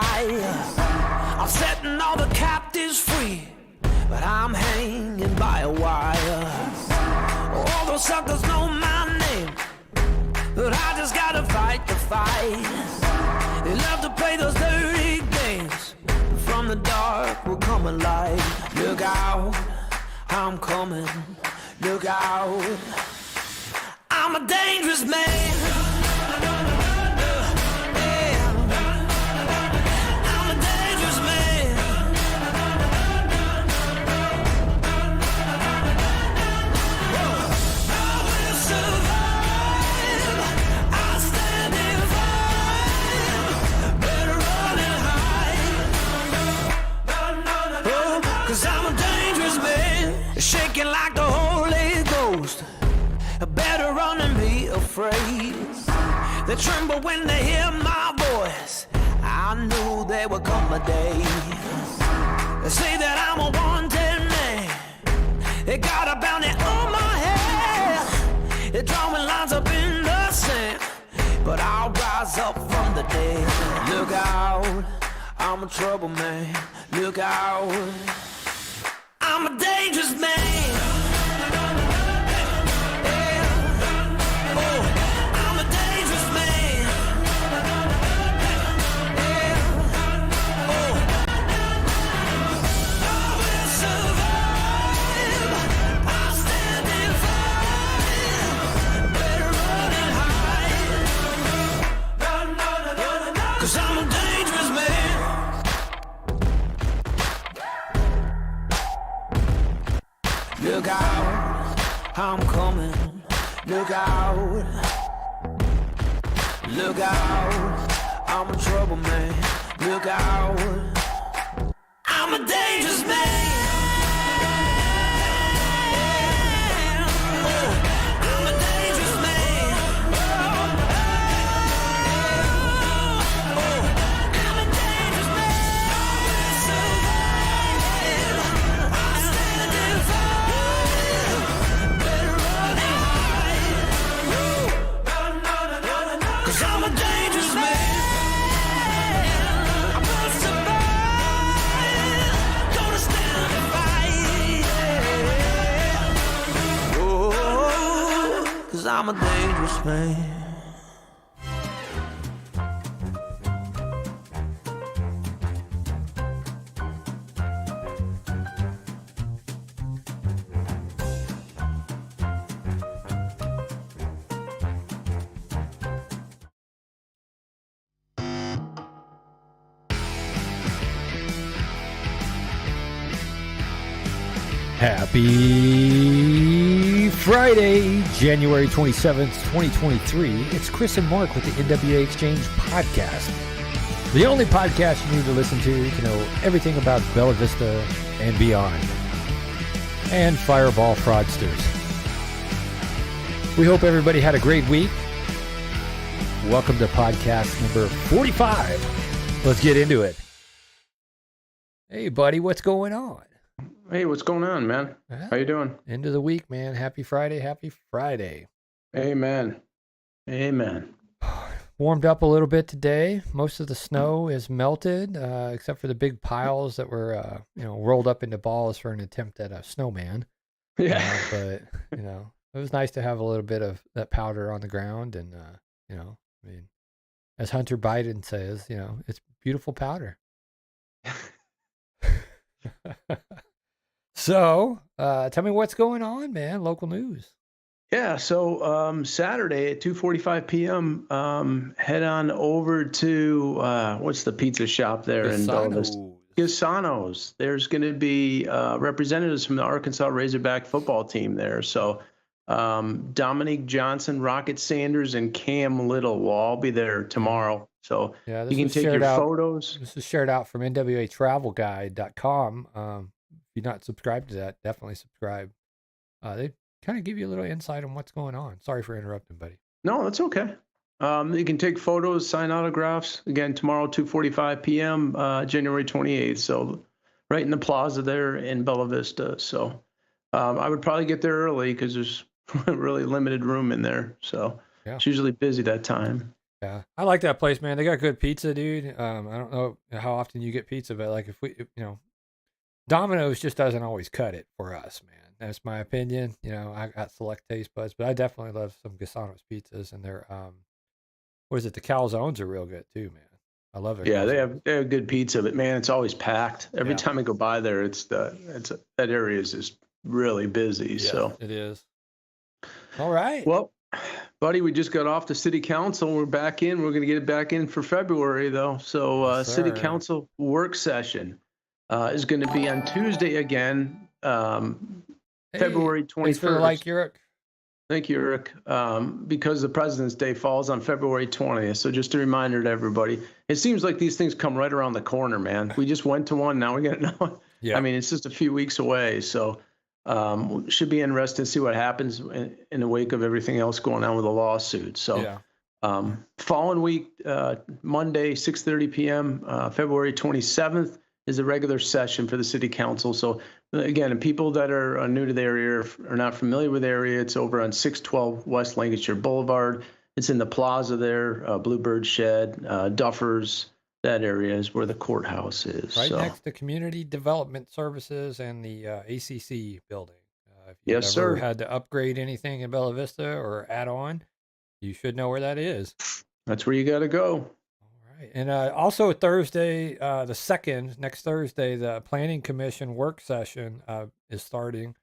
fire. I'm setting all the captives free, but I'm hanging by a wire. All those suckers know my name, but I just gotta fight the fight. They love to play those dirty games. From the dark will come a light. Look out, I'm coming. Look out, I'm a dangerous man. Shaking like the Holy Ghost. Better run and be afraid. They tremble when they hear my voice. I knew there would come a day. They say that I'm a wanted man. They got a bounty on my head. They're drawing lines up in the sand, but I'll rise up from the dead. Look out, I'm a trouble man. Look out, I'm a dangerous man. Yeah. Oh, I'm a dangerous man. Yeah. Oh, I will survive. I'll stand and fight. Better run and hide. 'Cause I'm a dangerous man. Look out, I'm coming. Look out, look out, I'm a trouble man. Look out, I'm a dangerous man. Oh, I'm a dangerous man. Oh, I'm a dangerous man. I stand and fight. Better run and hide. 'Cause I'm a dangerous man. I must survive. Gonna stand and fight. Oh, 'cause I'm a dangerous man. Happy Friday, January 27th, 2023. It's Chris and Mark with the NWA Exchange podcast. The only podcast you need to listen to know everything about Bella Vista and beyond. And Fireball Fraudsters. We hope everybody had a great week. Welcome to podcast number 45. Let's get into it. Hey, buddy, what's going on? Hey, what's going on, man? Yeah. How you doing? End of the week, man. Happy Friday. Happy Friday. Amen. Amen. Warmed up a little bit today. Most of the snow is melted, except for the big piles that were, rolled up into balls for an attempt at a snowman. Yeah. But, it was nice to have a little bit of that powder on the ground. And, as Hunter Biden says, it's beautiful powder. So, tell me what's going on, man. Local news. Yeah. So, Saturday at 2:45 p.m., head on over to, what's the pizza shop there in Bella Vista? Gisano's. There's going to be representatives from the Arkansas Razorback football team there. So, Dominique Johnson, Rocket Sanders, and Cam Little will all be there tomorrow. So, yeah, you can take your photos. This is shared out from NWATravelGuide.com. If you're not subscribed to that, definitely subscribe. They kind of give you a little insight on what's going on. Sorry for interrupting, buddy. No, that's okay. You can take photos, sign autographs. Again, tomorrow, 2:45 p.m., January 28th. So right in the plaza there in Bella Vista. So I would probably get there early because there's really limited room in there. So yeah. It's usually busy that time. Yeah, I like that place, man. They got good pizza, dude. I don't know how often you get pizza, but like Domino's just doesn't always cut it for us, man. That's my opinion. I got select taste buds, but I definitely love some Gasano's pizzas, and their what is it? The calzones are real good too, man. I love it. Yeah, they have good pizza, but man, it's always packed. Every time I go by there, that area is just really busy. Yes, so it is. All right. Well, buddy, we just got off the city council. We're back in. We're going to get it back in for February, though. So Yes, city sir. council work session is going to be on Tuesday again, February 21st. Thanks for the like, Eric. Thank you, Eric. Because the President's Day falls on February 20th. So just a reminder to everybody. It seems like these things come right around the corner, man. We just went to one. Now we got another one. Yeah. I mean, it's just a few weeks away. So should be interested to see what happens in the wake of everything else going on with the lawsuit. So following week, Monday, 6:30 p.m., February 27th is a regular session for the city council. So again, people that are new to the area or not familiar with the area, it's over on 612 West Lancashire Boulevard. It's in the plaza there, Bluebird Shed, Duffers. That area is where the courthouse is. Right next to Community Development Services and the ACC building. If you've Yes, ever sir. had to upgrade anything in Bella Vista or add on, you should know where that is. That's where you got to go. All right. And also Thursday, the 2nd, next Thursday, the Planning Commission work session is starting.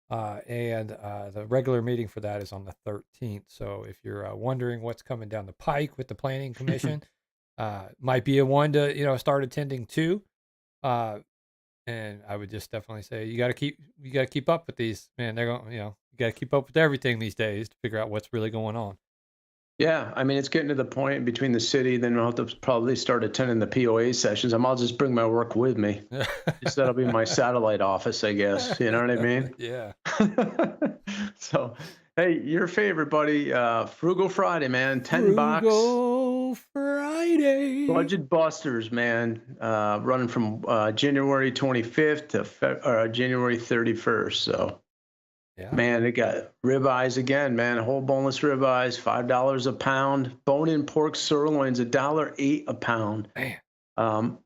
And the regular meeting for that is on the 13th. So if you're wondering what's coming down the pike with the Planning Commission, might be a one to start attending too. And I would just definitely say you got to keep up with these, man. They're going, you got to keep up with everything these days to figure out what's really going on. Yeah, I mean, it's getting to the point between the city, then we'll have to probably start attending the POA sessions. I'll just bring my work with me. Just that'll be my satellite office, I guess. You know what I mean? Yeah. So, hey, your favorite, buddy, Frugal Friday, man, $10. Frugal Friday. Budget busters, man, running from January 25th to January 31st. So. Yeah. Man, they got ribeyes again, man. Whole boneless ribeyes, $5 a pound. Bone-in pork sirloins, $1.08 a pound. Man.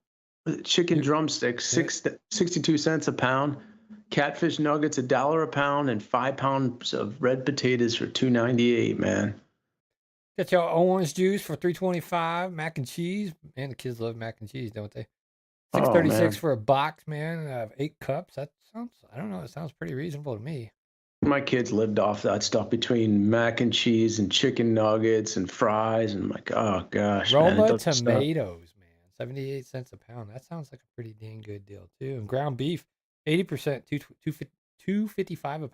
Chicken drumsticks, 62 cents a pound. Catfish nuggets, $1 a pound, and 5 pounds of red potatoes for $2.98, man. Got your orange juice for $3.25. Mac and cheese, man. The kids love mac and cheese, don't they? $6.36 for a box, man. 8 cups. That sounds. I don't know. It sounds pretty reasonable to me. My kids lived off that stuff between mac and cheese and chicken nuggets and fries. And I'm like, oh, gosh. Roma tomatoes, man. 78 cents a pound. That sounds like a pretty dang good deal, too. And ground beef, 80%, $2.55 a pound.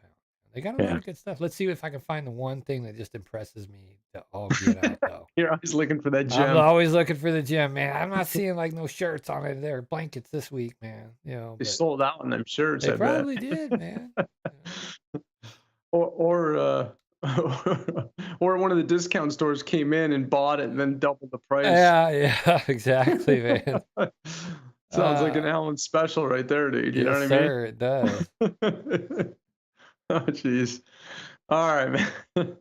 They got a lot of good stuff. Let's see if I can find the one thing that just impresses me to all get out, though. You're always looking for that gem. I'm always looking for the gem, man. I'm not seeing like no shirts on it. There blankets this week, man. They sold out on them shirts. They probably did, man. Or one of the discount stores came in and bought it and then doubled the price. Yeah, exactly, man. Sounds like an Allen special right there, dude. You know what I mean? Sir, it does. Oh, jeez. All right, man.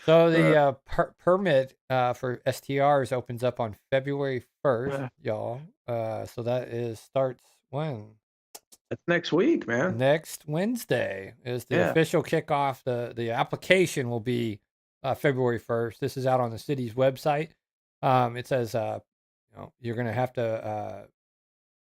So the permit for STRs opens up on February 1st, y'all. So that starts when? That's next week, man. Next Wednesday is the official kickoff. The application will be February 1st. This is out on the city's website. It says you're going to have to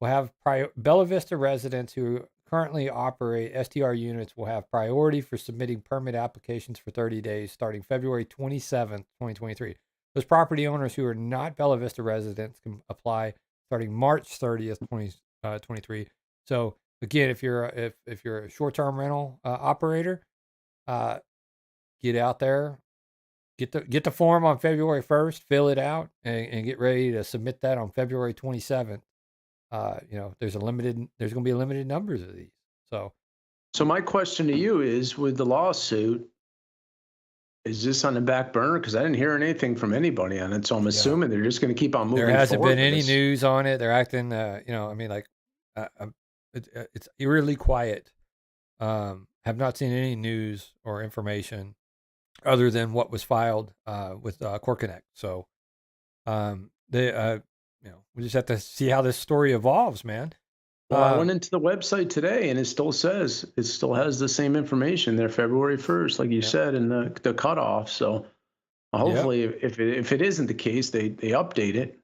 we'll have Bella Vista residents who currently operate STR units will have priority for submitting permit applications for 30 days starting February 27th, 2023. Those property owners who are not Bella Vista residents can apply starting March 30th, 2023. So again, if you're a short-term rental operator, get out there, get the form on February 1st, fill it out, and get ready to submit that on February 27th. There's going to be a limited numbers of these. So my question to you is, with the lawsuit, is this on the back burner? Because I didn't hear anything from anybody on it. So I'm assuming they're just going to keep on moving. There hasn't been any news on it. They're acting, it's eerily quiet. Have not seen any news or information other than what was filed with Core Connect. So we just have to see how this story evolves, man. Well, I went into the website today, and it still has the same information there, February 1st, like you said, and the cutoff. So hopefully, if it isn't the case, they update it.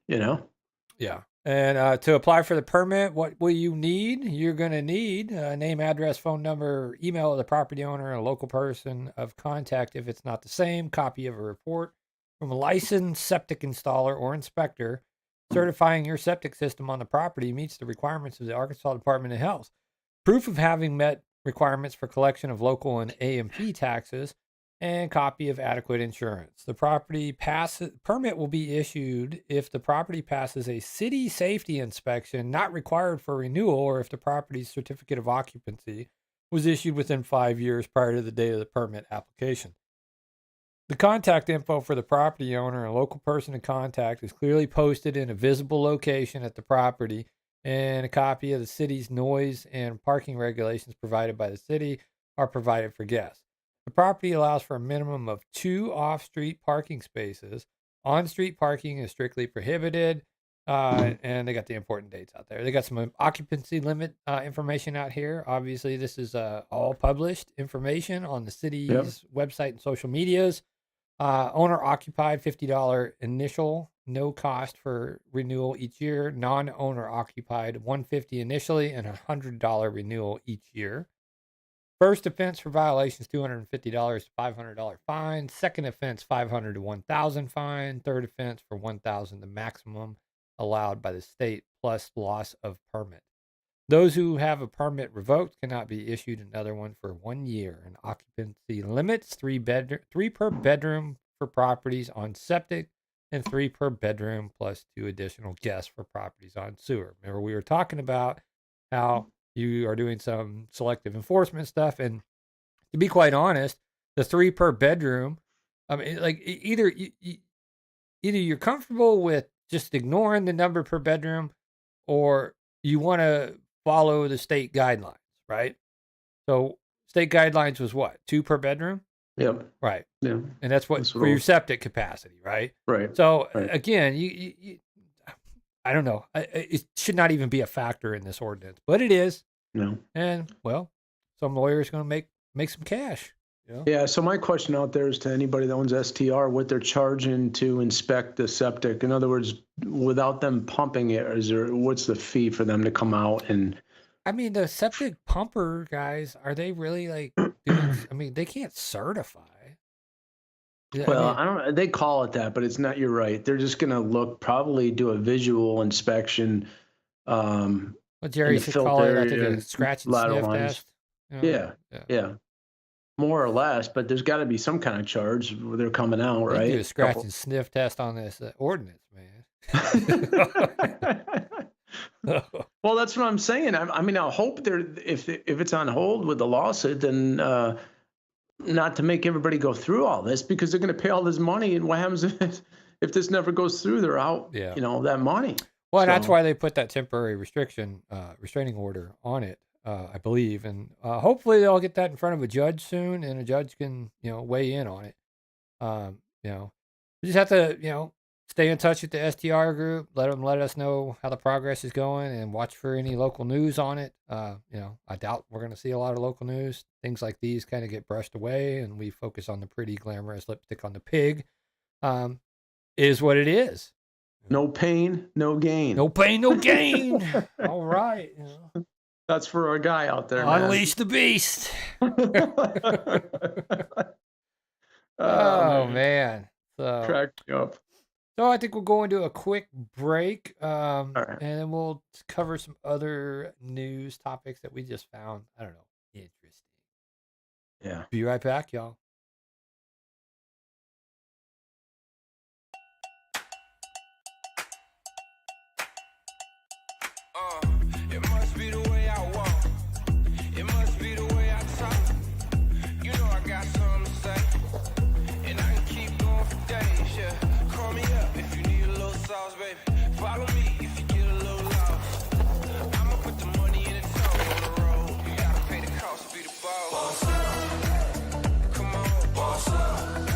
Yeah. And to apply for the permit, what will you need? You're going to need name, address, phone number, email of the property owner, a local person of contact if it's not the same, copy of a report from a licensed septic installer or inspector certifying your septic system on the property meets the requirements of the Arkansas Department of Health, proof of having met requirements for collection of local and A&P taxes, and copy of adequate insurance. The permit will be issued if the property passes a city safety inspection not required for renewal, or if the property's certificate of occupancy was issued within 5 years prior to the date of the permit application. The contact info for the property owner and local person to contact is clearly posted in a visible location at the property, and a copy of the city's noise and parking regulations provided by the city are provided for guests. The property allows for a minimum of 2 off-street parking spaces. On-street parking is strictly prohibited, and they got the important dates out there. They got some occupancy limit information out here. Obviously, this is all published information on the city's website and social medias. Owner-occupied, $50 initial, no cost for renewal each year. Non-owner occupied, $150 initially and $100 renewal each year. First offense for violations, $250 to $500 fine. Second offense, $500 to $1,000 fine. Third offense for $1,000, the maximum allowed by the state, plus loss of permit. Those who have a permit revoked cannot be issued another one for 1 year. And occupancy limits, 3 per bedroom for properties on septic, and 3 per bedroom plus 2 additional guests for properties on sewer. Remember, we were talking about how you are doing some selective enforcement stuff, and to be quite honest, the 3 per bedroom, I mean, like either you're comfortable with just ignoring the number per bedroom, or you want to follow the state guidelines, right? So state guidelines was what? 2 per bedroom? Yep. Right. Yeah. And that's what for your septic capacity, right? Right. So right. Again, you I don't know. It should not even be a factor in this ordinance, but it is. No. And well, some lawyer's going to make some cash. Yeah. So my question out there is to anybody that owns STR, what they're charging to inspect the septic. In other words, without them pumping it, what's the fee for them to come out and? I mean, the septic pumper guys, are they really like? I mean, they can't certify. Well, I don't know. They call it that, but it's not. You're right. They're just going to probably do a visual inspection. Well, Jerry should call it, I think, a scratch and sniff test. Yeah. More or less, but there's got to be some kind of charge where they're coming out, right? Do a scratch and sniff test on this ordinance, man. Well, that's what I'm saying. I mean, I hope if it's on hold with the lawsuit, then not to make everybody go through all this, because they're going to pay all this money, and what happens if this never goes through? They're out, that money. Well, so that's why they put that temporary restraining order on it, I believe, and hopefully they'll get that in front of a judge soon, and a judge can weigh in on it. We just have to stay in touch with the STR group, let us know how the progress is going, and watch for any local news on it. I doubt we're going to see a lot of local news. Things like these kind of get brushed away, and we focus on the pretty glamorous lipstick on the pig. Is what it is. No pain, no gain. No pain, no gain. All right. That's for our guy out there. Unleash the beast. Oh, man. So, crack me up. So I think we'll go into a quick break, right. And then we'll cover some other news topics that we just found, I don't know, interesting. Yeah. Be right back, y'all. It must be the way I walk. It must be the way I talk. You know I got something to say, and I can keep going for days. Yeah, call me up if you need a little sauce, baby. Follow me if you get a little lost. I'ma put the money in the toe on the road. You gotta pay the cost to be the boss. Boss up. Come on, boss up.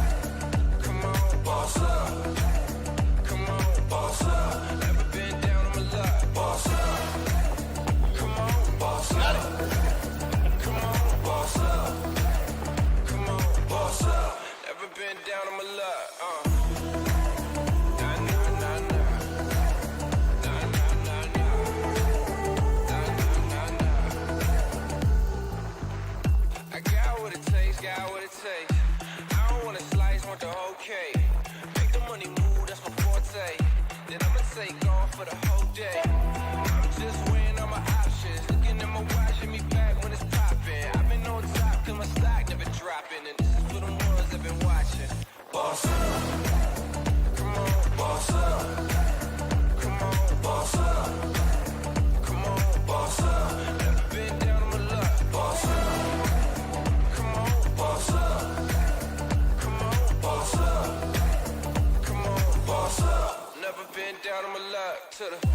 day. I'm just weighing all my options. Looking at my watch, hit me back when it's popping. I've been on top, cause my stock never dropping. And this is for the ones I've been watching. Boss up. Come on, boss up. Come on, boss up. Come on, boss up. Never been down on my luck. Boss up. Come on, boss up. Come on, boss up. Come on, boss up. Never been down on my luck to the.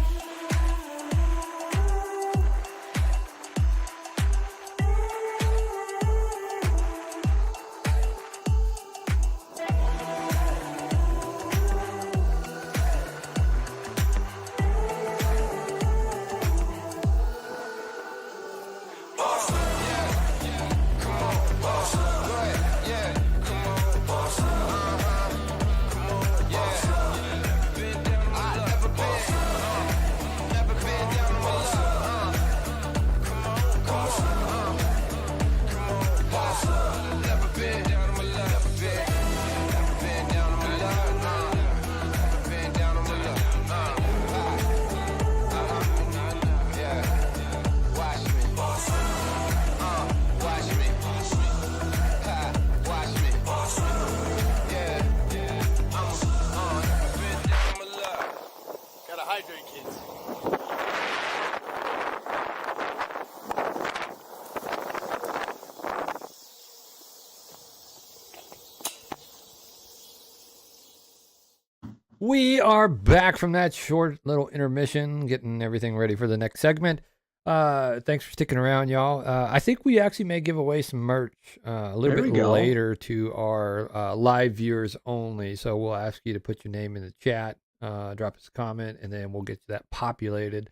We are back from that short little intermission, getting everything ready for the next segment. Thanks for sticking around, y'all. I think we actually may give away some merch a little bit later to our live viewers only. So we'll ask you to put your name in the chat, drop us a comment, and then we'll get that populated.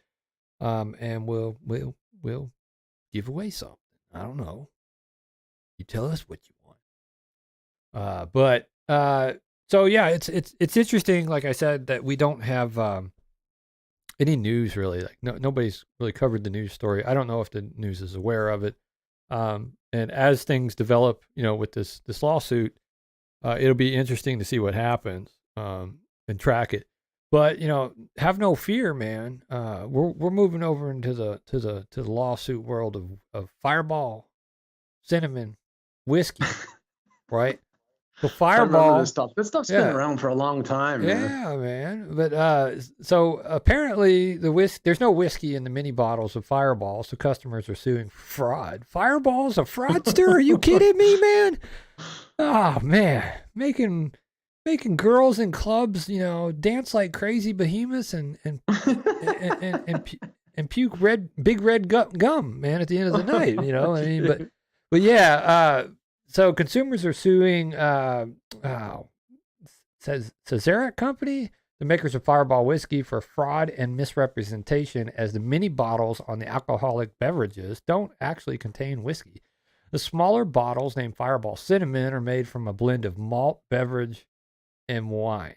And we'll give away something. I don't know. You tell us what you want. So yeah, it's interesting. Like I said, that we don't have any news really. Like nobody's really covered the news story. I don't know if the news is aware of it. And as things develop, with this lawsuit, it'll be interesting to see what happens and track it. But have no fear, man. We're moving over into the lawsuit world of Fireball, cinnamon, whiskey, right? So Fireball, this stuff's been around for a long time. Yeah, man. But so apparently there's no whiskey in the mini bottles of Fireball, so customers are suing for fraud. Fireball's a fraudster? Are you kidding me, man? Oh man, making girls in clubs, dance like crazy behemoths and puke big red gum, man, at the end of the night. I mean, but yeah. So consumers are suing Sazerac Company, the makers of Fireball whiskey, for fraud and misrepresentation, as the mini bottles on the alcoholic beverages don't actually contain whiskey. The smaller bottles, named Fireball Cinnamon, are made from a blend of malt, beverage, and wine,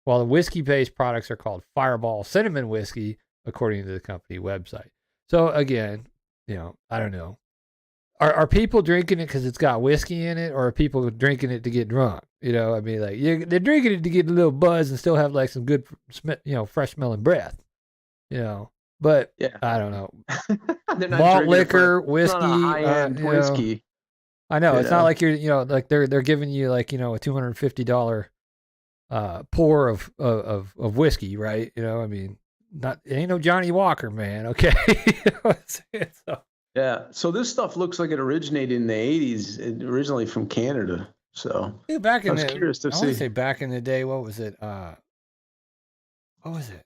while the whiskey-based products are called Fireball Cinnamon Whiskey, according to the company website. So again, I don't know. Are people drinking it because it's got whiskey in it, or are people drinking it to get drunk? I mean, like they're drinking it to get a little buzz and still have like some good, fresh smelling breath. But yeah. I don't know. Malt liquor, whiskey, high-end whiskey. I know it's not like you're, like they're giving you like a $250 pour of whiskey, right? I mean, it ain't no Johnny Walker, man. Okay. So. Yeah, so this stuff looks like it originated in the 80s, originally from Canada. So back in I was curious to see. I want to say back in the day, what was it? What was it?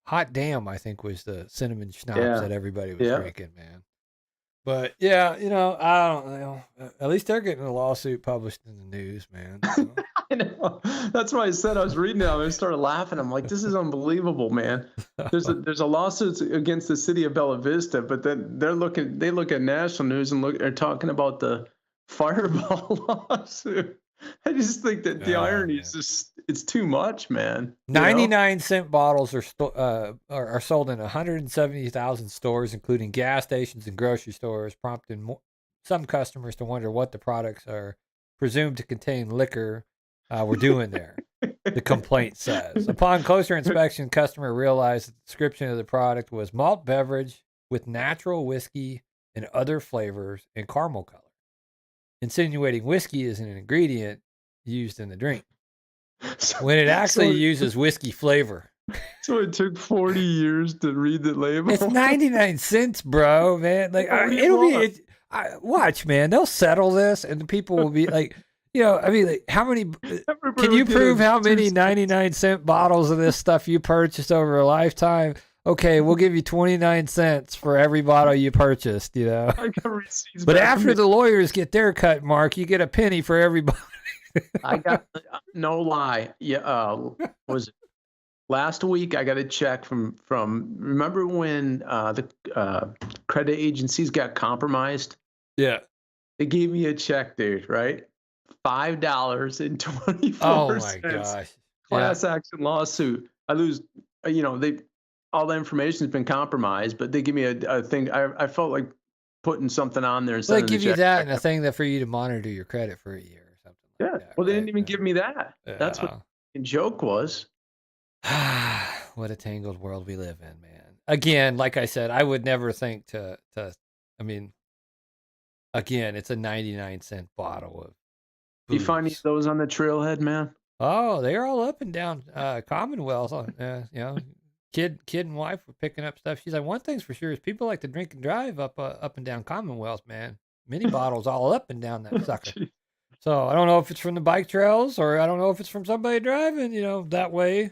Hot Damn, I think, was the cinnamon schnapps that everybody was drinking, man. But yeah, I don't know. At least they're getting a lawsuit published in the news, man. I know. That's why I said I was reading it. I started laughing. I'm like, this is unbelievable, man. There's a lawsuit against the city of Bella Vista, but then they look at national news and are talking about the Fireball lawsuit. I just think that the irony is just, it's too much, man. 99-cent bottles are sold in 170,000 stores, including gas stations and grocery stores, prompting some customers to wonder what the products are presumed to contain liquor were doing there. The complaint says. Upon closer inspection, customer realized the description of the product was malt beverage with natural whiskey and other flavors and caramel color, insinuating whiskey is an ingredient used in the drink when it actually uses whiskey flavor. So it took 40 years to read the label. It's 99 cents, bro, man. Like watch, man. They'll settle this, and the people will be like, I mean, like, how many? Can you prove how many 99-cent bottles of this stuff you purchased over a lifetime? Okay, we'll give you 29 cents for every bottle you purchased. I got receipts. But after the lawyers get their cut, Mark, you get a penny for every bottle. I got no lie. Yeah, was it last week? I got a check from. Remember when the credit agencies got compromised? Yeah, they gave me a check, dude. Right, $5.24. Oh my gosh! Class action lawsuit. I lose. All the information has been compromised, but they give me a thing. I felt like putting something on there. They give you that and a thing that for you to monitor your credit for a year or something. Yeah. Like that, well, they didn't even give me that. Yeah. That's what the joke was. What a tangled world we live in, man. Again, like I said, I would never think to. I mean, again, it's a 99-cent bottle of booze. You find those on the trailhead, man? Oh, they're all up and down Commonwealth. Kid and wife were picking up stuff. She's like, one thing's for sure is people like to drink and drive up and down Commonwealth, man. Mini bottles all up and down that sucker. So I don't know if it's from the bike trails or I don't know if it's from somebody driving, that way,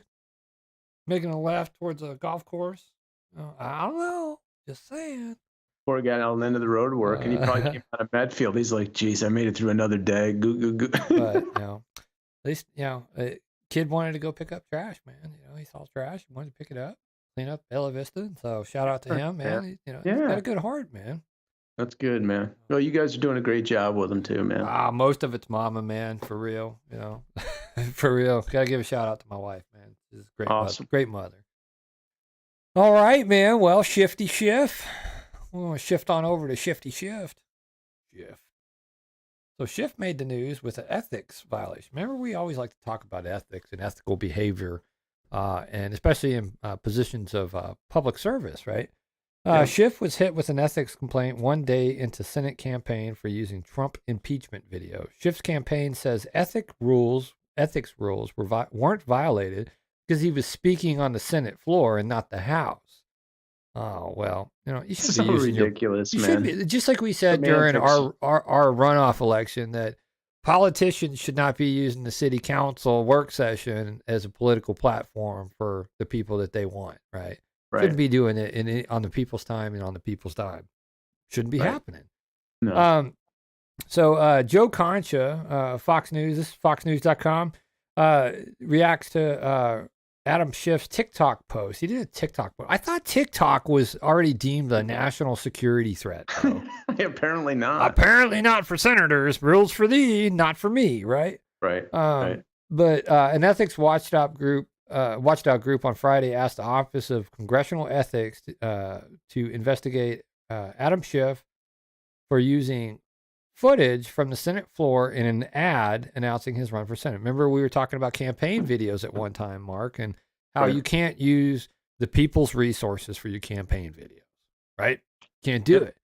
making a left towards a golf course. I don't know. Just saying. Poor guy on the end of the road work, and he probably came out of Medfield. He's like, geez, I made it through another day. Goo. But, at least, kid wanted to go pick up trash, man. He saw trash, he wanted to pick it up, clean up Bella Vista. So shout out to him, man. He's got a good heart, man. That's good, man. Well, you guys are doing a great job with him too, man. Most of it's mama, man, for real. For real. Gotta give a shout out to my wife, man. She's a great, awesome. Great mother. All right, man. Well, Shifty Shift. We're gonna shift on over to Shifty Shift. So Schiff made the news with an ethics violation. Remember, we always like to talk about ethics and ethical behavior, and especially in positions of public service, right? Schiff was hit with an ethics complaint one day into Senate campaign for using Trump impeachment video. Schiff's campaign says ethics rules weren't violated because he was speaking on the Senate floor and not the House. Oh, well, you should be using ridiculous, man. Be, just like we said during our runoff election, that politicians should not be using the city council work session as a political platform for the people that they want, right? Shouldn't be doing it on the people's time and on the people's time. Shouldn't be happening. No. So Joe Concha, Fox News, this is foxnews.com, reacts to Adam Schiff's TikTok post. He did a TikTok post. I thought TikTok was already deemed a national security threat. Apparently not. Apparently not for senators. Rules for thee, not for me, right? Right. But an ethics watchdog group on Friday asked the Office of Congressional Ethics to investigate Adam Schiff for using footage from the Senate floor in an ad announcing his run for Senate. Remember, we were talking about campaign videos at one time, Mark, and how you can't use the people's resources for your campaign videos, right? Can't do it.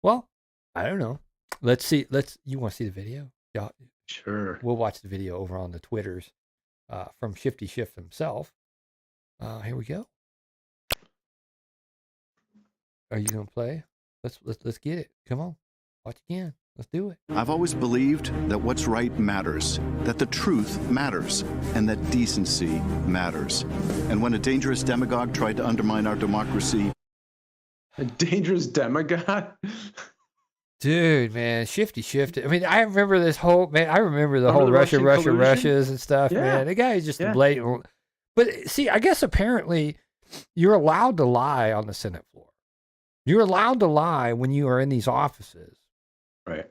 Well, I don't know. Let's see. You want to see the video? Yeah. Sure. We'll watch the video over on the Twitters from Shifty Shift himself. Here we go. Are you going to play? Let's get it. Come on. Watch again. Let's do it. I've always believed that what's right matters, that the truth matters, and that decency matters. And when a dangerous demagogue tried to undermine our democracy... A dangerous demagogue? Dude, man, Shifty. I mean, I remember this whole, man, I remember the whole Russias and stuff, man. The guy is just a blatant... But see, I guess apparently you're allowed to lie on the Senate floor. You're allowed to lie when you are in these offices. Right.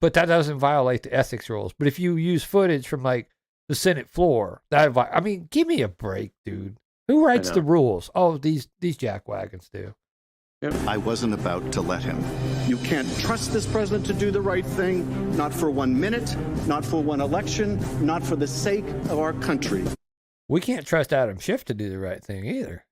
But that doesn't violate the ethics rules. But if you use footage from like the Senate floor, I mean, give me a break, dude. Who writes the rules? Oh, these jackwagons do. Yep. I wasn't about to let him. You can't trust this president to do the right thing, not for 1 minute, not for one election, not for the sake of our country. We can't trust Adam Schiff to do the right thing either.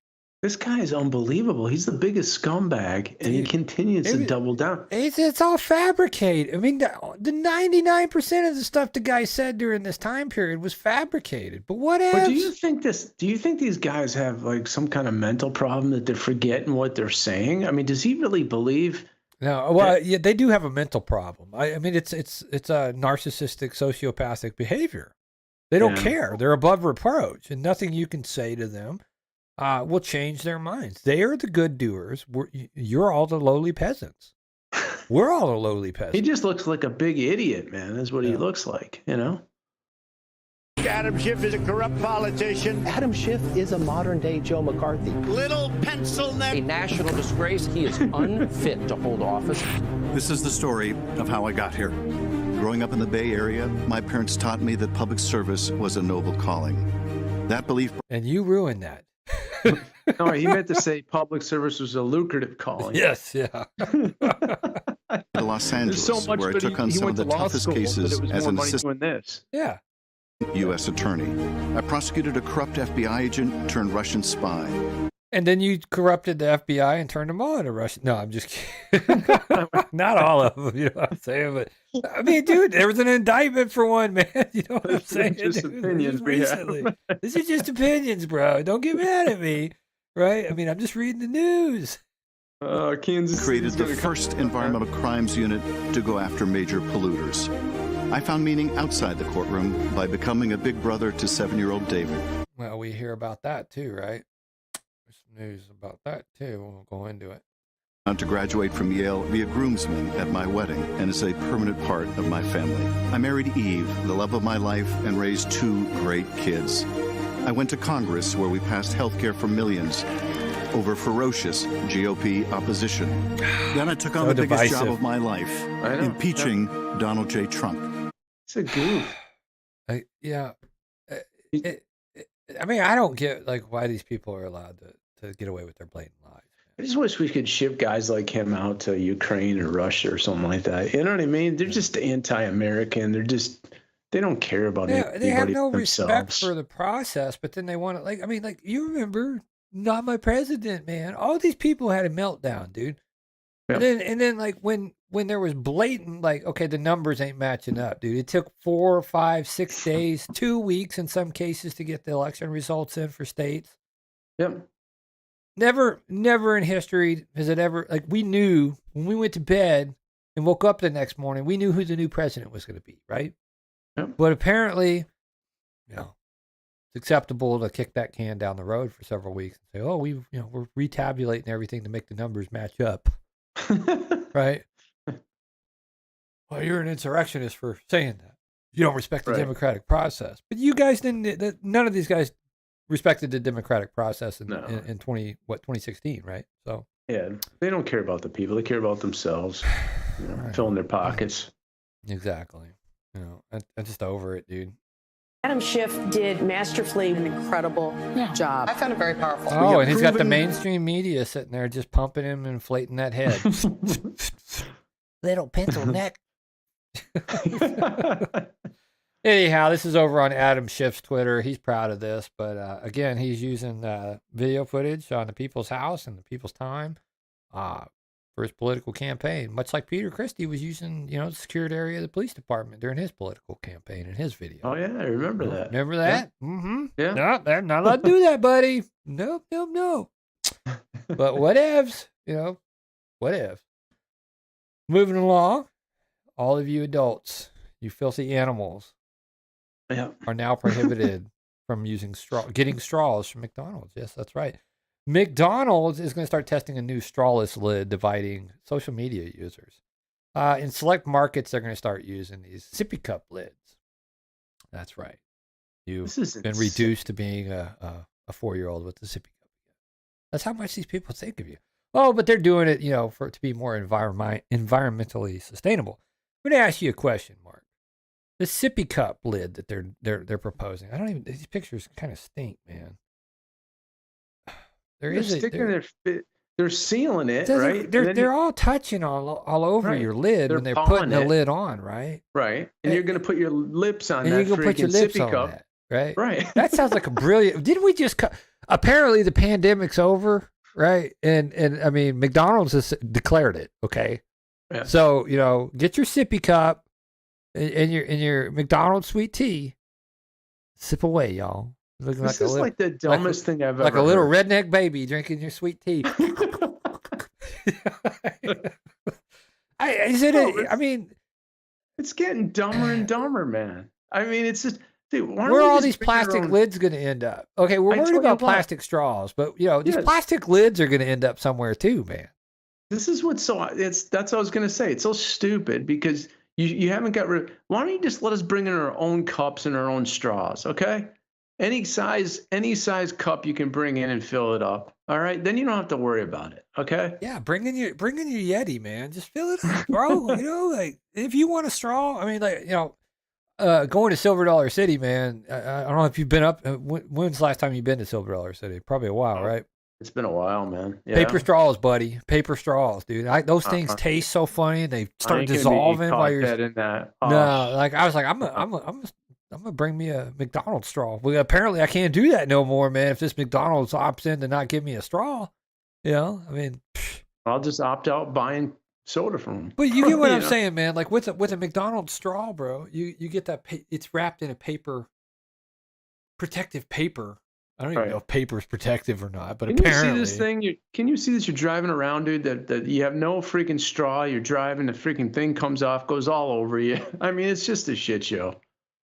This guy is unbelievable. He's the biggest scumbag, and he continues to double down. It's all fabricated. I mean, the 99% of the stuff the guy said during this time period was fabricated. But what else? But do you think these guys have like some kind of mental problem that they're forgetting what they're saying? I mean, does he really believe? No, well, yeah, they do have a mental problem. I mean, it's a narcissistic, sociopathic behavior. They don't care. They're above reproach, and nothing you can say to them will change their minds. They are the good doers. You're all the lowly peasants. We're all the lowly peasants. He just looks like a big idiot, man. That's what he looks like, you know? Adam Schiff is a corrupt politician. Adam Schiff is a modern-day Joe McCarthy. Little pencil neck. A national disgrace. He is unfit to hold office. This is the story of how I got here. Growing up in the Bay Area, my parents taught me that public service was a noble calling. That belief... And you ruined that. No, he meant to say public service was a lucrative calling. Yes, yeah. Los Angeles, so much, where I took on some of the toughest cases as an assistant Yeah. U.S. attorney. I prosecuted a corrupt FBI agent turned Russian spy. And then you corrupted the FBI and turned them all into Russian. No, I'm just kidding. Not all of them, you know what I'm saying? But I mean, dude, there was an indictment for one, man. You know what I'm saying? Just dude, opinions recently. This is just opinions, bro. Don't get mad at me, right? I mean, I'm just reading the news. Kansas Created the first environmental crimes unit to go after major polluters. I found meaning outside the courtroom by becoming a big brother to 7-year-old David. Well, we hear about that too, right? There's some news about that too. We'll go into it. To graduate from Yale, be a groomsman at my wedding, and is a permanent part of my family. I married Eve, the love of my life, and raised 2 great kids. I went to Congress, where we passed health care for millions over ferocious GOP opposition. Then I took on the biggest job of my life, impeaching Donald J. Trump. It's a goof. I mean, I don't get like why these people are allowed to get away with their blatant lies. I just wish we could ship guys like him out to Ukraine or Russia or something like that. You know what I mean? They're just anti-American. They don't care about anybody. They have no themselves. respect for the process, but then they want to you remember, not my president, man. All these people had a meltdown, dude. Yep. And then like when there was blatant, like, okay, the numbers ain't matching up, dude. It took 4, 5, 6 days, 2 weeks in some cases to get the election results in for states. Yep. Never in history has it ever, like, we knew when we went to bed and woke up the next morning, we knew who the new president was going to be, right? Yep. But apparently, it's acceptable to kick that can down the road for several weeks and say, oh, we're retabulating everything to make the numbers match up. Right? Well, you're an insurrectionist for saying that. You don't respect the democratic process. But you guys didn't, none of these guys respected the democratic process in 2016, right? So yeah, they don't care about the people. They care about themselves, filling their pockets. Exactly. I'm just over it, dude. Adam Schiff did masterfully an incredible job. I found it very powerful. Oh, and he's got the mainstream media sitting there just pumping him and inflating that head. Little pencil neck. Anyhow, this is over on Adam Schiff's Twitter. He's proud of this, but again, he's using video footage on the people's house and the people's time for his political campaign, much like Peter Christie was using, the secured area of the police department during his political campaign in his video. Oh yeah, I remember that. Remember that? Yeah. Mm-hmm. Yeah. No, they're not allowed to do that, buddy. No. But whatevs, whatevs. Moving along, all of you adults, you filthy animals, are now prohibited from getting straws from McDonald's. Yes, that's right. McDonald's is going to start testing a new strawless lid dividing social media users. In select markets, they're going to start using these sippy cup lids. That's right. You've been reduced to being a 4-year-old with a sippy cup. That's how much these people think of you. Oh, but they're doing it, for it to be more environmentally sustainable. I'm going to ask you a question, Mark. The sippy cup lid that they're proposing. These pictures kind of stink, man. they're sealing it, right? They're all touching all over Right. your lid They're when they're pawing putting the it. lid on, right? Right. And you're going to put your lips on And that you're gonna put your freaking lips sippy on cup. that, right? Right. That sounds like a brilliant. Didn't we just? Apparently, the pandemic's over, right? And I mean, McDonald's has declared it. Okay. Yeah. So get your sippy cup and your McDonald's sweet tea. Sip away, y'all. Looking This is like the dumbest thing I've ever like a little heard. redneck baby drinking your sweet tea. I mean, It's getting dumber and dumber, man. I mean, it's just, dude, why don't where are we all just these bring our plastic own- lids going to end up? Okay, we're I worried tell you about what. plastic straws, but these Yes. plastic lids are going to end up somewhere too, man. This is what's that's what I was going to say. It's so stupid because you haven't got rid. Why don't you just let us bring in our own cups and our own straws, okay? Any size cup you can bring in and fill it up. All right, then you don't have to worry about it. Okay. Yeah, bring in your Yeti, man. Just fill it up, bro. Like if you want a straw, I mean, like going to Silver Dollar City, man. I don't know if you've been up. When's the last time you've been to Silver Dollar City? Probably a while, right? It's been a while, man. Yeah. Paper straws, buddy. Paper straws, dude. Those things taste so funny. They I start ain't gonna be dissolving caught while you're. dead in that. No, like I was like, I'm gonna bring me a McDonald's straw. Well, apparently I can't do that no more, man. If this McDonald's opts in to not give me a straw, I mean, I'll just opt out buying soda from them. but you get what I'm saying, man. Like with a McDonald's straw, bro, you get that. It's wrapped in a protective paper. I don't even know if paper is protective or not, but apparently. Can you see this thing? Can you see this? You're driving around, dude. That you have no freaking straw. You're driving. The freaking thing comes off, goes all over you. I mean, it's just a shit show.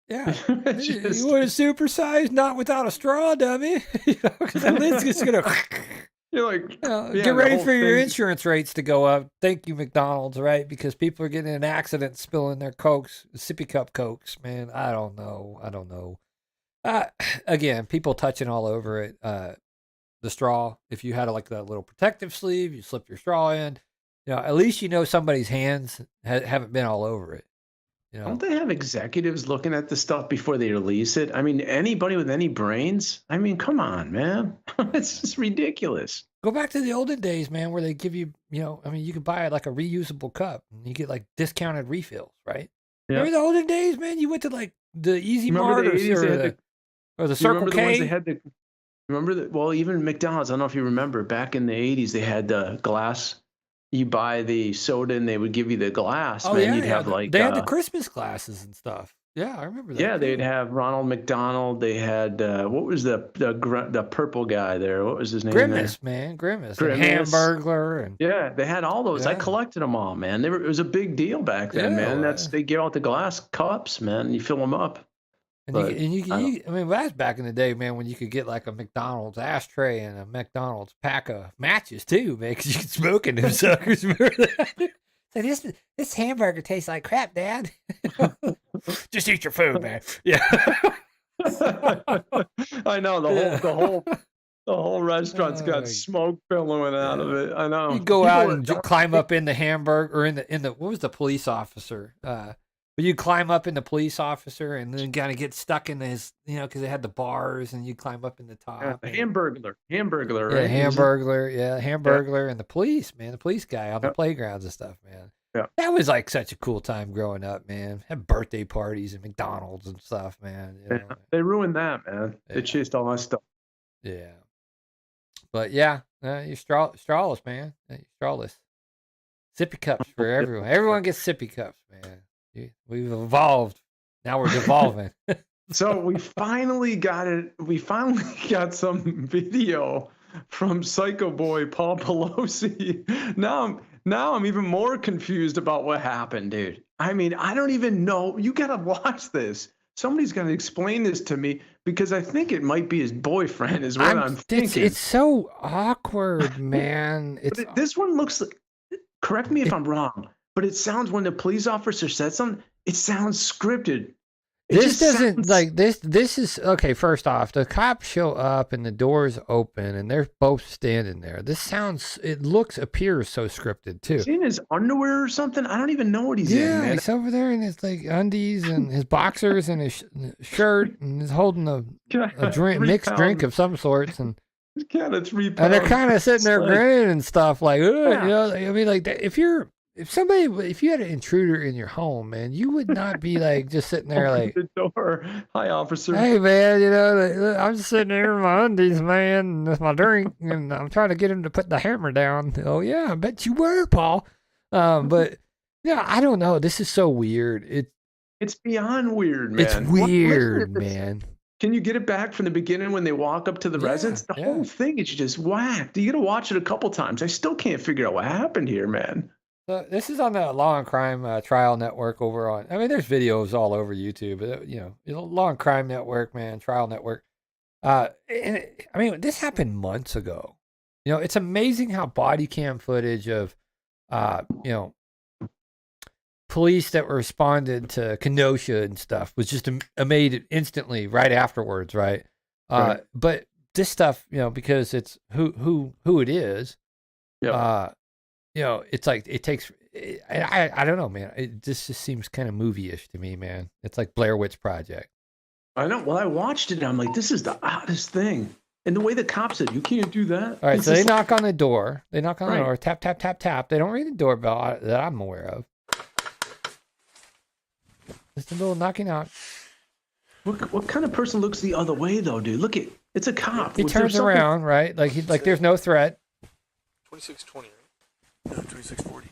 Yeah, you want a supersize, not without a straw, dummy. Because the lid's just gonna. You're like, get ready for your insurance rates to go up. Thank you, McDonald's, right? Because people are getting in accidents, spilling their Cokes, sippy cup Cokes. Man, I don't know. Again, people touching all over it. The straw. If you had like that little protective sleeve, you slip your straw in. At least somebody's hands haven't been all over it. Don't they have executives looking at the stuff before they release it? I mean, anybody with any brains? I mean, come on, man. It's just ridiculous. Go back to the olden days, man, where they give you, I mean, you could buy like a reusable cup and you get like discounted refills, right? Yeah. Remember the olden days, man? You went to like the Easy Mart or the Circle K. Well, even McDonald's, I don't know if you remember, back in the 80s, they had the glass. You buy the soda and they would give you the glass. You'd have like they had the Christmas glasses and stuff. Yeah, I remember that. Yeah, they'd have Ronald McDonald. They had what was the purple guy there? What was his name? Grimace, man, Grimace. Hamburglar, and yeah, they had all those. Yeah. I collected them all, man. It was a big deal back then, man. They get out the glass cups, man. And you fill them up. And I mean, that's back in the day, man, when you could get like a McDonald's ashtray and a McDonald's pack of matches too, man, because you could smoke in them suckers. Remember that? So this hamburger tastes like crap, Dad. Just eat your food, man. Yeah. I know the whole restaurant's got smoke billowing out of it. I know. You go out and climb up in the hamburger or in the what was the police officer? But you climb up in the police officer and then kind of get stuck in his, because they had the bars and you climb up in the top. Yeah, Hamburglar, right? Yeah, Hamburglar and the police, man, the police guy on the playgrounds and stuff, man. Yeah. That was like such a cool time growing up, man. Had birthday parties at McDonald's and stuff, man. They ruined that, man. They chased all that stuff. Yeah. But yeah, you're strawless, man. You're strawless. Sippy cups for everyone. Everyone gets sippy cups, man. We've evolved. Now we're devolving. So we finally got it. We finally got some video from Psycho Boy Paul Pelosi. Now I'm even more confused about what happened, dude. I mean, I don't even know. You got to watch this. Somebody's going to explain this to me because I think it might be his boyfriend is what I'm thinking. It's so awkward, man. This one looks like, correct me if I'm wrong, but it sounds when the police officer said something, it sounds scripted. This is okay. First off, the cops show up and the door's open and they're both standing there. Appears so scripted too. Is he in his underwear or something? I don't even know what he's in. Yeah, he's over there in his like undies and his boxers and his shirt, and he's holding a drink, mixed drink of some sorts, and It's kind of 3 pounds. And they're kind of sitting there grinning and stuff like, Yeah. you know, I mean, like if you had an intruder in your home, man, you would not be like just sitting there like, the door. Hi, officer. hey man, you know, like, I'm just sitting there in my undies, man, and with my drink, and I'm trying to get him to put the hammer down. Oh yeah, I bet you were, Paul. But yeah, I don't know. This is so weird. It's beyond weird, man. It's weird, man. Can you get it back from the beginning when they walk up to the residence? The whole thing is just whacked. You got to watch it a couple times. I still can't figure out what happened here, man. So this is on the Law and Crime Trial Network over on. I mean, there's videos all over YouTube. But, you know, Law and Crime Network, man, Trial Network. I mean, this happened months ago. You know, it's amazing how body cam footage of, you know, police that responded to Kenosha and stuff was just made instantly right afterwards, right? Right. But this stuff, you know, because it's who it is, you know, it's like it takes. I don't know, man. This just seems kind of movie-ish to me, man. It's like Blair Witch Project. I know. Well, I watched it. And I'm like, this is the oddest thing. And the way the cop said, you can't do that. All right, It's so they just knock on the door. They knock on the Right. door. Tap, tap, tap, tap. They don't ring the doorbell that I'm aware of. Just a little knocking out. what kind of person looks the other way, though, dude? Look at it's a cop. He Was there turns something- around, right? Like there's no threat. 2620, right? No, 2640.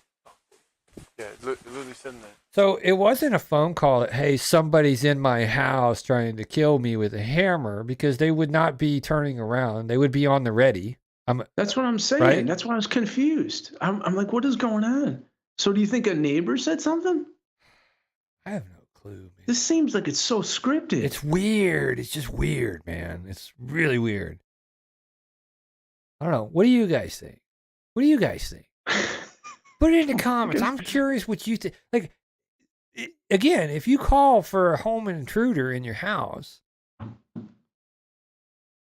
Yeah, it literally said that. So it wasn't a phone call that, hey, somebody's in my house trying to kill me with a hammer, because they would not be turning around. They would be on the ready. That's what I'm saying. Right? That's why I was confused. I'm like, what is going on? So do you think a neighbor said something? I have no clue, man. This seems like it's so scripted. It's weird. It's just weird, man. It's really weird. I don't know. What do you guys think? What do you guys think? Put it in the comments. I'm curious what you think. Like, again, if you call for a home intruder in your house,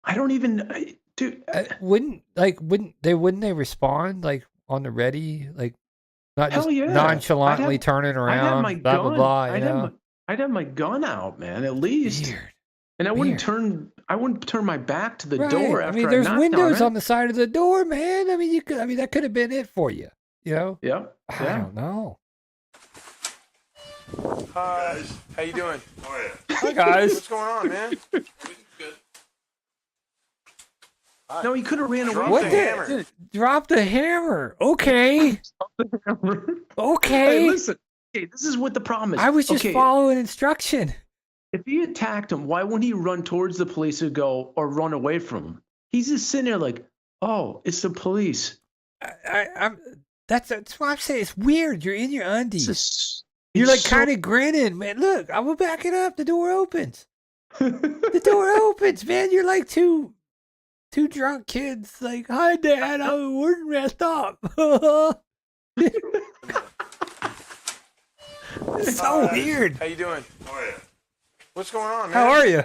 I don't even, dude. wouldn't they respond like on the ready, like not just Hell yeah. nonchalantly turning I'd have around, my blah gun. blah blah. You know? I'd have my gun out, man. At least. Weird. And I wouldn't turn my back to the door I after mean, there's knocked windows on on the side of the door, man. I mean, that could have been it for you. You know? it. Yep. I Yeah. don't know. Hi. How you doing? Oh, yeah. Hi guys. What's going on, man? No, he could have ran away. What from the it. hammer? Drop the hammer. Okay. Okay. Hey, listen. Okay, this is what the problem is. I was just okay, following instruction. If he attacked him, why wouldn't he run towards the police and go or run away from him? He's just sitting there like, oh, it's the police. That's why I'm saying it's weird. You're in your undies. You're It's like so- kind of grinning, man. Look, I will back it up. The door opens. The door opens, man. You're like two drunk kids. Like, hi, Dad. We're messed up. It's so weird. How you doing? Oh, yeah. What's going on, man? How are you?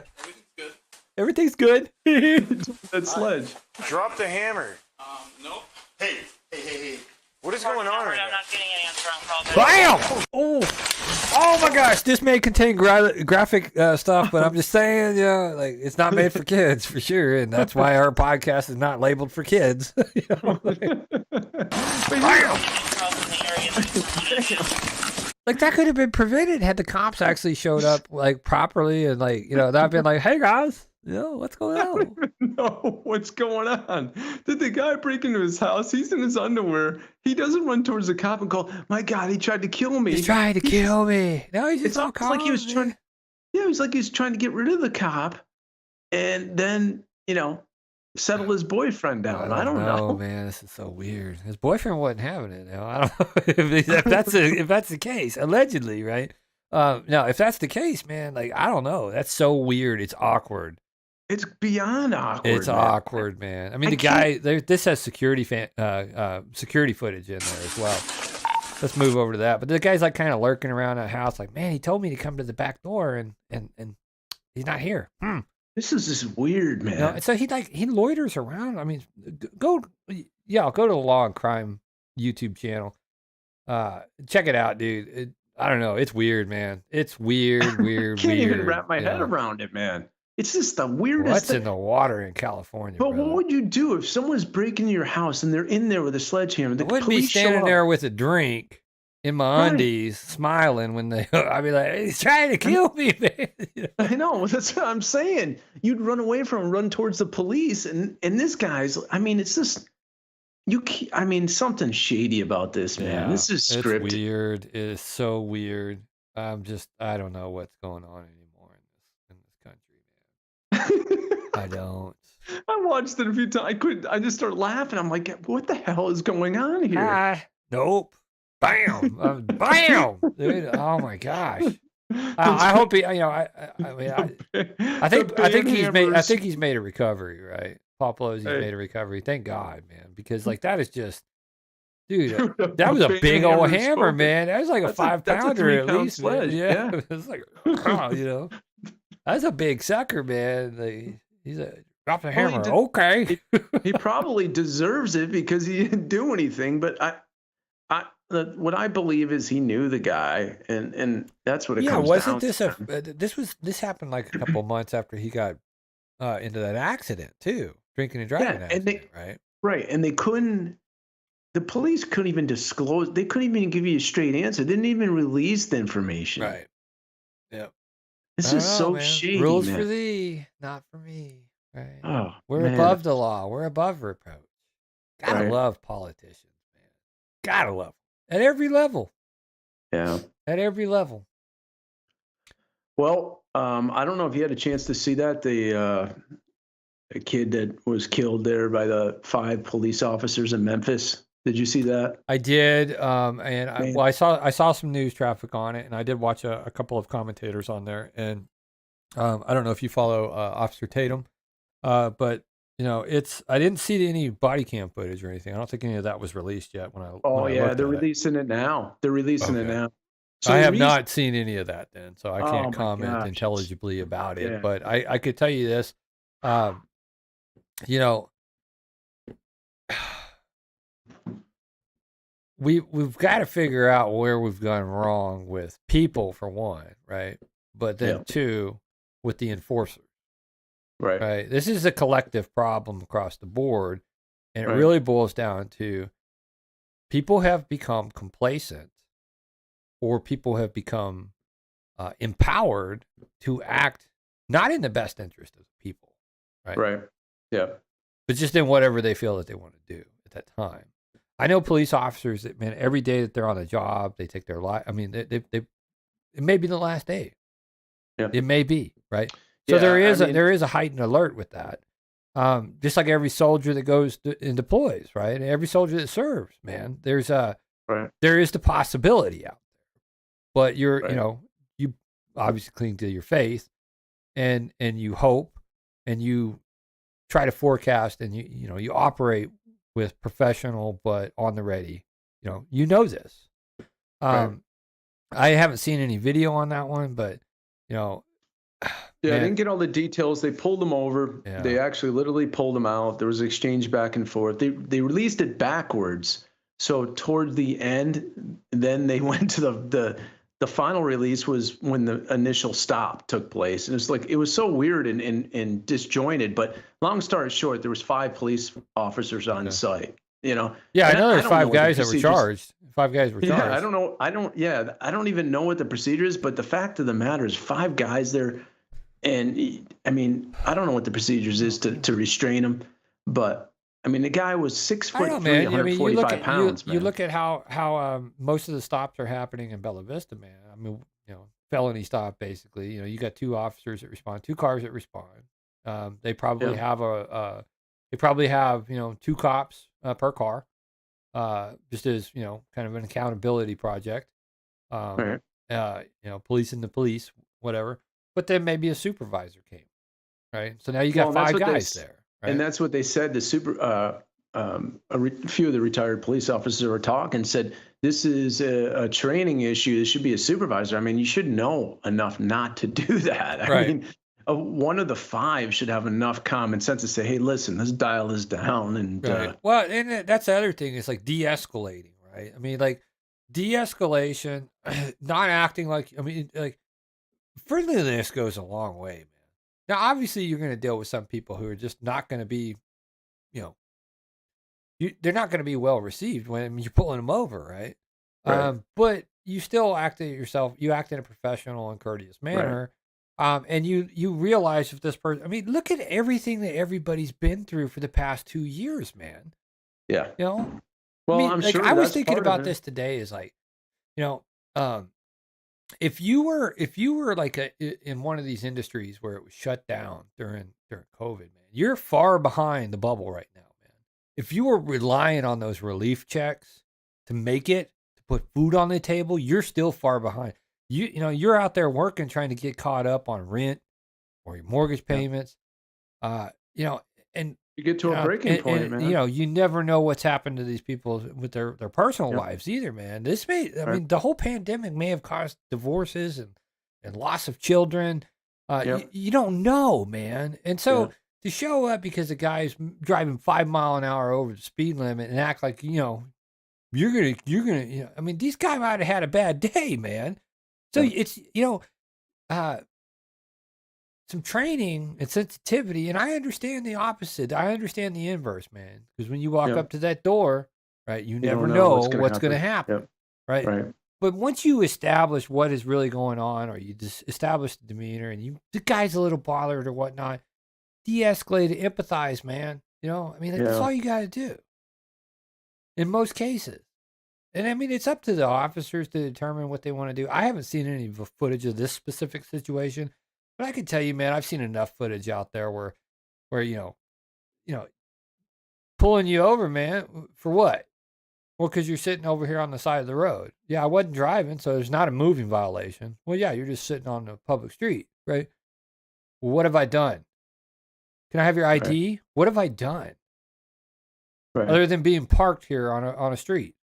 Everything's good. Everything's good. That sledge. Drop the hammer. Nope. Hey. What is going on right I'm now? not getting any answer on calls. Bam! Oh my gosh! This may contain graphic stuff, but I'm just saying, like it's not made for kids for sure, and that's why our podcast is not labeled for kids. You know? Like that could have been prevented had the cops actually showed up like properly, and like that'd been like, hey guys, what's going on? No, what's going on? Did the guy break into his house? He's in his underwear. He doesn't run towards the cop and call, my God, he tried to kill me. He's trying to kill me. No, he's It's just all almost like he was calm, trying. man. Yeah, it was like he was trying to get rid of the cop, and then settle his boyfriend down. I don't know. man. This is so weird. His boyfriend wasn't having it. I don't know if that's the case. Allegedly, right? Now, if that's the case, man, like I don't know. That's so weird. It's awkward. It's beyond awkward. It's man. awkward, man. I mean, I the guy. This has security security footage in there as well. Let's move over to that. But the guy's like kind of lurking around that house, like, man, he told me to come to the back door, and he's not here. This is just weird, man. And so he loiters around. I mean, go to the Law and Crime YouTube channel. Check it out, dude. I don't know. It's weird, man. It's weird. I can't even wrap my head around it, man. It's just the weirdest What's thing. in the water in California? But brother? what would you do if someone's breaking your house and they're in there with a sledgehammer? The I wouldn't be police show standing up. there with a drink in my Right. undies, smiling when they. I'd be like, "He's trying to kill me, man." You know? I know. That's what I'm saying. You'd run away from him, run towards the police, and this guy's. I mean, it's just I mean, something shady about this, man. This is scripted. It's weird. It is so weird. I don't know what's going on anymore in this country, man. I don't. I watched it a few times. I just started laughing. I'm like, what the hell is going on here? Nope. Bam. Bam. Dude, oh my gosh. I hope he. I think he's made a recovery, right? Paul Pelosi's made a recovery. Thank God, man, because like that is just, dude. That was a big old hammer, man. That was like a 5-pounder at least. Sledge. Yeah. It's like, that's a big sucker, man. He's a drop the hammer. Okay. He probably deserves it because he didn't do anything. But what I believe is he knew the guy, and that's what it comes down to. This happened like a couple of months after he got into that accident too, drinking and driving accident, right? Right, and the police couldn't even disclose. They couldn't even give you a straight answer. They didn't even release the information. Right. Yep. This is so shady. Rules man. for thee, not for me. Right. Oh, we're above the law. We're above reproach. Gotta love politicians, man. Gotta love them at every level. Yeah. At every level. Well, I don't know if you had a chance to see that the kid that was killed there by the 5 police officers in Memphis. Did you see that? I did, I saw some news traffic on it, and I did watch a couple of commentators on there, and I don't know if you follow Officer Tatum, but I didn't see any body cam footage or anything. I don't think any of that was released yet. They're releasing it now. They're releasing it now. So I have not seen any of that then, so I can't comment intelligibly about it. Yeah. But I could tell you this, we've got to figure out where we've gone wrong with people for one, right? But then 2, with the enforcers. Right. This is a collective problem across the board, and it really boils down to people have become complacent, or people have become empowered to act not in the best interest of the people, right? Right. Yeah. But just in whatever they feel that they want to do at that time. I know police officers that, man, every day that they're on the job, they take their life. I mean, it may be the last day. Yeah. It may be, right? So there is a heightened alert with that. Just like every soldier that goes and deploys, right? And every soldier that serves, man, there is the possibility out there. But you obviously cling to your faith, and you hope, and you try to forecast, and you operate with professional but on the ready. You know this. I haven't seen any video on that one, but I didn't get all the details. They pulled them over. Yeah. They actually literally pulled them out. There was exchange back and forth. They released it backwards. So toward the end, then they went to the final release was when the initial stop took place. And it was so weird and disjointed. But long story short, there was 5 police officers on site. Yeah, I know there's 5 guys that were charged. 5 guys were charged. Yeah, I don't know. I don't even know what the procedure is. But the fact of the matter is, 5 guys there. And I mean, I don't know what the procedures is to restrain him, but I mean, the guy was 6'3", 145 pounds. You look at how most of the stops are happening in Bella Vista, man. I mean, felony stop basically. You got 2 officers that respond, 2 cars that respond. They probably have 2 cops per car, just as kind of an accountability project. Police in the police, whatever. But then maybe a supervisor came, right? So now you got 5 guys there, right? And that's what they said. A few of the retired police officers were talking, said this is a training issue. This should be a supervisor. I mean, you should know enough not to do that. I mean, one of the 5 should have enough common sense to say, "Hey, listen, let's dial this down." And well, and that's the other thing is like de-escalating, right? I mean, like de-escalation, not acting like. I mean, like. Friendliness goes a long way, man. Now, obviously, you're going to deal with some people who are just not going to be, you know, they're not going to be well received when you're pulling them over, right? Right. But you still act yourself. You act in a professional and courteous manner, and you realize if this person. I mean, look at everything that everybody's been through for the past 2 years, man. Yeah. You know, Well, I mean, I'm like sure I was that's thinking part of about it. this today. Is like, you know, if you were like in one of these industries where it was shut down during COVID, man, you're far behind the bubble right now, man. If you were relying on those relief checks to make it, to put food on the table, you're still far behind. You know, you're out there working trying to get caught up on rent or your mortgage payments. You know, and You get to a breaking point, man. you know, you never know what's happened to these people with their personal Yep. lives either, man. This may, I Right. mean, the whole pandemic may have caused divorces and loss of children. Yep. You don't know, man. And so Yeah. to show up because the guy's driving 5 mile an hour over the speed limit and act like, you know, you're gonna, you know, I mean, these guys might have had a bad day, man. So Yeah. it's, you know, some training and sensitivity, and I understand the opposite. I understand the inverse, man. Because when you walk Yeah. up to that door, right, you never don't know know what's going to happen, Yep. right? Right. But once you establish what is really going on, or you just establish the demeanor, and the guy's a little bothered or whatnot, de-escalate, empathize, man. You know, I mean, that's Yeah. all you got to do in most cases. And I mean, it's up to the officers to determine what they want to do. I haven't seen any footage of this specific situation, but I can tell you, man, I've seen enough footage out there where you know, pulling you over, man, for what? Well, because you're sitting over here on the side of the road. Yeah, I wasn't driving, so there's not a moving violation. Well, yeah, you're just sitting on the public street, right? Well, what have I done? Can I have your ID? What have I done Right. other than being parked here on a street?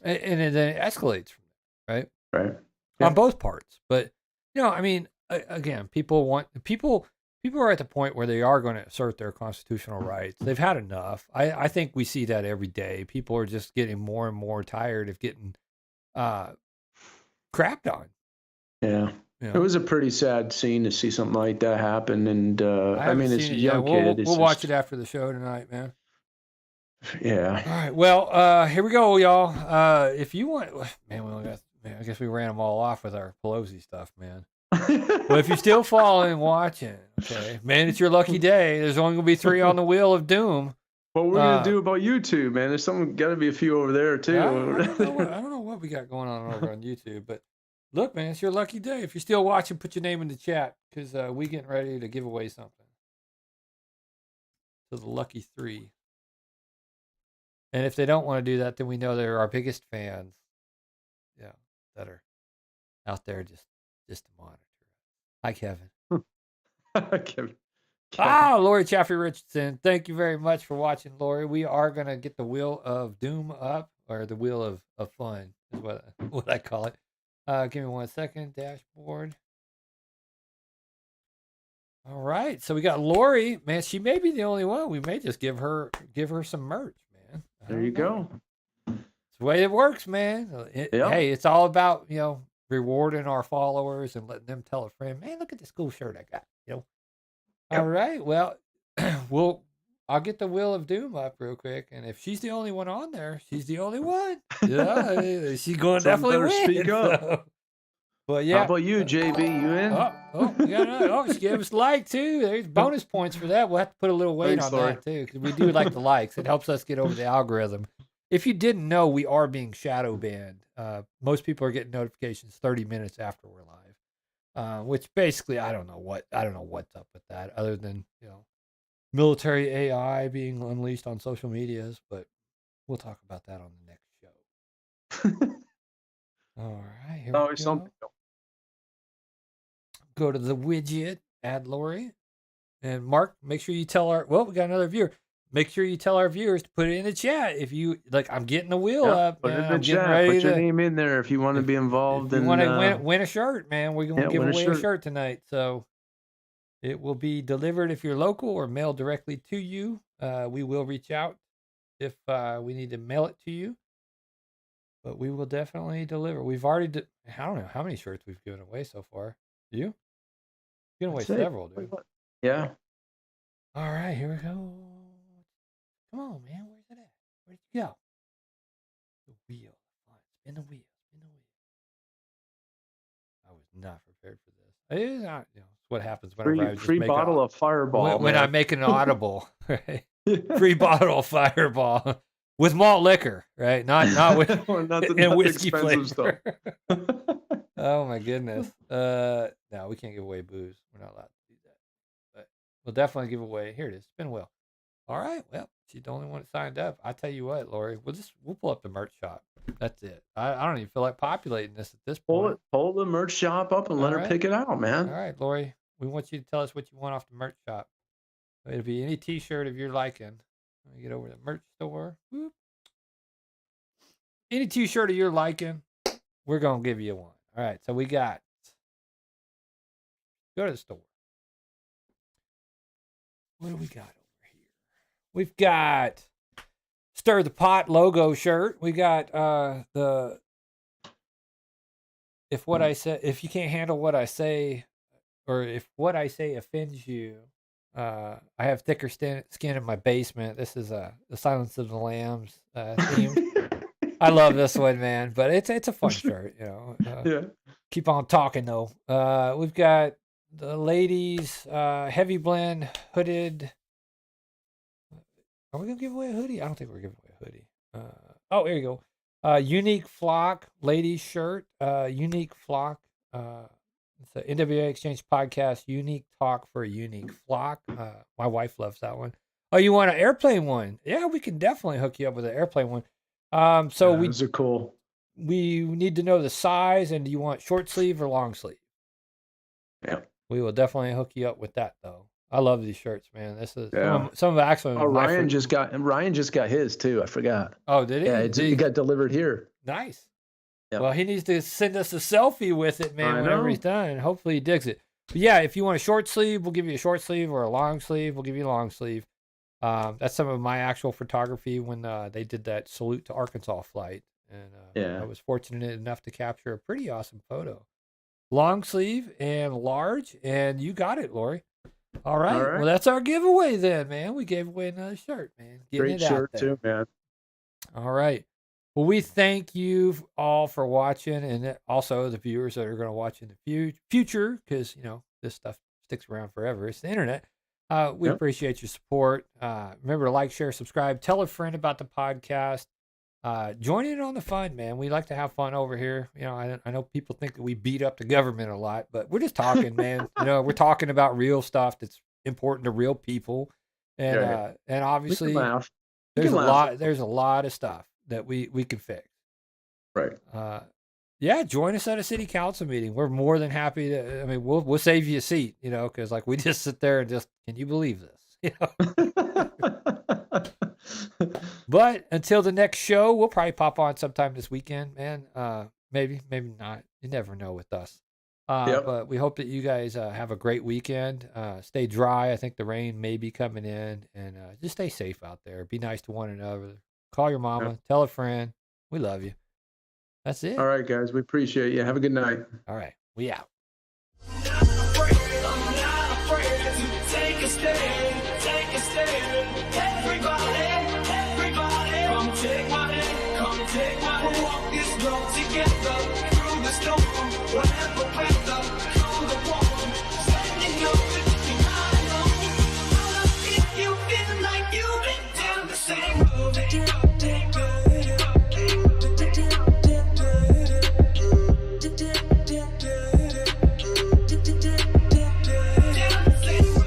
And then it escalates from there, right? Right. On both parts. But you know, I mean, again, people are at the point where they are going to assert their constitutional rights. They've had enough. I think we see that every day. People are just getting more and more tired of getting crapped on. Yeah. You know? It was a pretty sad scene to see something like that happen. And I haven't mean, it's seen a it yet. young kid. We'll watch it after the show tonight, man. Yeah. All right. Well, here we go, y'all. If you want, man, I guess we ran them all off with our Pelosi stuff, man. Well, if you're still following and watching, okay, man, it's your lucky day. There's only gonna be 3 on the wheel of doom. What we're gonna do about YouTube, man? There's got to be a few over there too. I don't know what we got going on over on YouTube, but look, man, it's your lucky day. If you're still watching, put your name in the chat because we getting ready to give away something to the lucky 3. And if they don't want to do that, then we know they're our biggest fans. Yeah, that are out there just to monitor. Hi, Kevin. Kevin. Lori Chaffee Richardson. Thank you very much for watching, Lori. We are going to get the wheel of doom up, or the wheel of fun is what I call it. Give me 1 second. Dashboard. All right. So we got Lori. Man, she may be the only one. We may just give her some merch, man. There you go. It's the way it works, man. Hey, it's all about, you know, rewarding our followers and letting them tell a friend, man, look at this cool shirt I got, you know. Yep. All right. Well, I'll get the Wheel of Doom up real quick. And if she's the only one on there, she's the only one. Yeah, she's going to definitely win. Speak up. So. But yeah. How about you, JB? You in? We got another. Oh, she gave us a like too. There's bonus points for that. We'll have to put a little weight on that too, because we do like the likes. It helps us get over the algorithm. If you didn't know, we are being shadow banned. Most people are getting notifications 30 minutes after we're live, which basically I don't know what's up with that, other than, you know, military AI being unleashed on social medias. But we'll talk about that on the next show. All right, here we go. Go to the widget, add Lori, and Mark. Make sure you tell we got another viewer. Make sure you tell our viewers to put it in the chat. If you like, I'm getting the wheel up. Put it in the chat. Put your name in there if you want to be involved. If you want to win a shirt, man, we're going to give away a shirt tonight. So it will be delivered if you're local or mailed directly to you. We will reach out if we need to mail it to you. But we will definitely deliver. We've already, I don't know how many shirts we've given away so far. You? Gonna weigh several, dude. Yeah. All right, here we go. Come on, man. Where's it at? Where'd you go? The wheel. Spin the wheel. Spin the wheel. I was not prepared for this. It is not, it's what happens whenever I just free make bottle of Fireball. when I make an audible, right? Free bottle of Fireball with malt liquor, right? Not with and whiskey flavor. Oh my goodness. No, we can't give away booze. We're not allowed to do that. But we'll definitely give away. Here it is. Spin wheel. All right. Well, she's the only one that signed up. I tell you what, Lori, we'll pull up the merch shop. That's it. I don't even feel like populating this at this point. Pull the merch shop up and let her pick it out, man. All right, Lori. We want you to tell us what you want off the merch shop. It'll be any T-shirt of your liking. Let me get over to the merch store. Whoop. Any T-shirt of your liking, we're gonna give you one. All right. So we got. Go to the store. What do we got over here? We've got Stir the Pot logo shirt. We got the if you can't handle what I say, or if what I say offends you, I have thicker skin in my basement. This is the Silence of the Lambs theme. I love this one, man. But it's a fun shirt, Yeah. Keep on talking though. We've got the ladies heavy blend hooded. Are we gonna give away a hoodie? I don't think we're giving away a hoodie. Oh, here you go. Unique Flock ladies shirt. Unique Flock. It's the NWA Exchange podcast. Unique talk for a unique flock. My wife loves that one. Oh, you want an airplane one? Yeah, we can definitely hook you up with an airplane one. Those are cool. We need to know the size, and do you want short sleeve or long sleeve? Yeah. We will definitely hook you up with that, though. I love these shirts, man. This is some of the actually. Oh, Ryan just got his too. I forgot. Oh, did he? Yeah, it got delivered here. Nice. Yep. Well, he needs to send us a selfie with it, man, whenever he's done. Hopefully he digs it. But yeah, if you want a short sleeve, we'll give you a short sleeve, or a long sleeve, we'll give you a long sleeve. That's some of my actual photography when they did that Salute to Arkansas flight. And I was fortunate enough to capture a pretty awesome photo. Long sleeve and large, and you got it, Lori. All right. Well, that's our giveaway then, man. We gave away another shirt, man. Great shirt too, man. All right. Well, we thank you all for watching, and also the viewers that are going to watch in the future, because, this stuff sticks around forever. It's the internet. We appreciate your support. Remember to like, share, subscribe. Tell a friend about the podcast. Join in on the fun, man. We like to have fun over here. I know people think that we beat up the government a lot, but we're just talking, man. We're talking about real stuff that's important to real people, and obviously there's a lot of stuff that we can fix. Right. Join us at a city council meeting. We're more than happy to. I mean, we'll save you a seat, because like we just sit there and just, can you believe this? But until the next show, we'll probably pop on sometime this weekend, man. Maybe not. You never know with us. But we hope that you guys have a great weekend. Stay dry. I think the rain may be coming in, and just stay safe out there. Be nice to one another. Call your mama. Tell a friend. We love you. That's it. All right, guys. We appreciate you. Have a good night. All right. We out. Walk this road together through the storm, whatever.